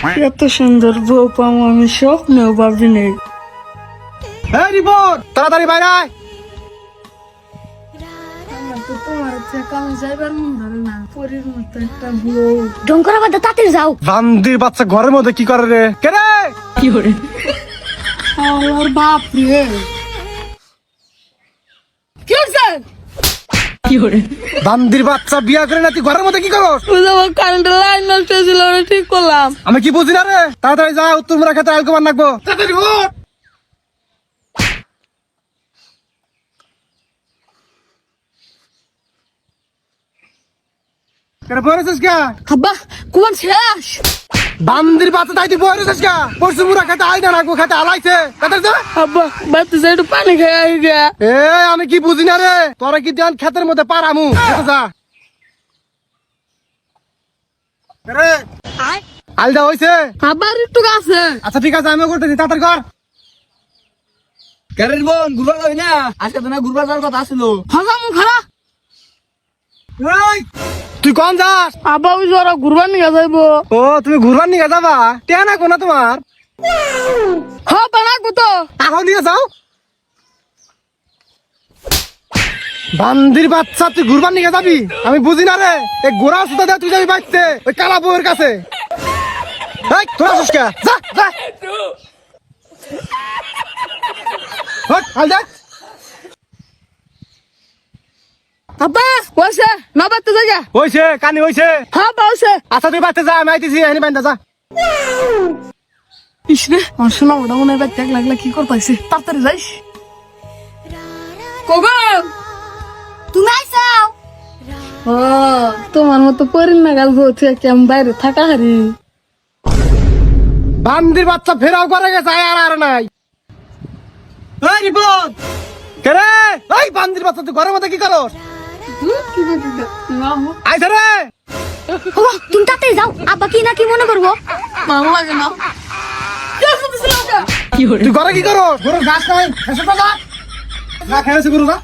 এত সুন্দর বউ পাবো আমি স্বপ্নেও ভাবি নেই। এই রিপোর্ট তাড়াতাড়ি বাইরে আয়। আমার তো তোমার থেকে আমি যাইবার মন ধরে না, পরীর মতো একটা বউ। ঢং করা বাদ দাও, তাড়াতাড়ি যাও। বান্দির বাচ্চা ঘরের মধ্যে কি করে রে? কে রে? আমার বাপ রে, কি হচ্ছে? বান্দির বাচ্চা বিয়া করে না তুই ঘরের মধ্যে কি করস? আমার কারেন্টের লাইন নষ্ট ছিল, ওটা ঠিক করলাম। আমি কি বুঝি না রে? তাড়াতাড়ি যা, উত্তর মুরা খেতে আলকমান রাখবো। তাড়াতাড়ি ওঠ। কেন বলেছিস কে? আব্বা কুমান শেষ। বান্দির বাচ্চা তাই তুই বলেছিস কে? পরশু মুরা খেতে আইনা রাখবো, খেতে আলাইছে। তাড়াতাড়ি যা। আব্বা বাড়িতে যাই একটু পানি খেয়ে আই গে। এ আমি কি বুঝি না রে? তোরা কি দেন ক্ষেতের মধ্যে পারামু? খেতে যা। রে আলদা হইছে? আবার একটু আছে। আচ্ছা ঠিক আছে, আমিও করতেছি, তাড়াতাড়ি কর। কেন বোন ঘুরবার যাবি না? আজকে তো না ঘুরবার যাওয়ার কথা আছিল। হাজামু খারা। এই, তুই কোন যাস? আব্বা ওই জরা ঘুরবার নিয়ে যাইবো। ও তুমি ঘুরবার নিয়ে যাবা? টেয়া না কোনা তোমার? হ্যাঁ বানাবো তো। এখন নিয়ে যাও। বান্দির বাচ্চা তুই ঘুরবার নিয়ে যাবি? আমি বুঝি না রে। এই গোড়া সুতা দিয়ে তুই যাবি বাইতে ওই কালা বউয়ের কাছে। এই তোরা আসিস কে? যা যা। হট হাল যা। আব্বা বসে না বাড়তে যাই। হইছে কানি হইছে। হ্যাঁ বসে। আচ্ছা তুই বাইতে যা, আমি আইতেছি, এনে বাইন্দা যা। ইসরে আমার শোনা ওটা মনে হয় ব্যাগ লাগলে কি করতেছে, তাড়াতাড়ি যাইস। কগো তুমি আইসাও। ও তোমার মতো পরিন নাগাল বলছে কেমন বাইরে থাকা হারি। বান্দির বাচ্চা ফেরাও করে গেছে, আর আর নাই। এই রিপোর্ট কে রে? এই বান্দির বাচ্চা তুই ঘরের মধ্যে কি করস? আইছে রে। ও তুমি তাড়াতাড়ি যাও, আব্বা কি না কি মনে করবো। ভালো লাগে না। তুই ঘরে কি করস? গরুর ঘাস নাই, এসব যা। না খেয়েছে গরু, যা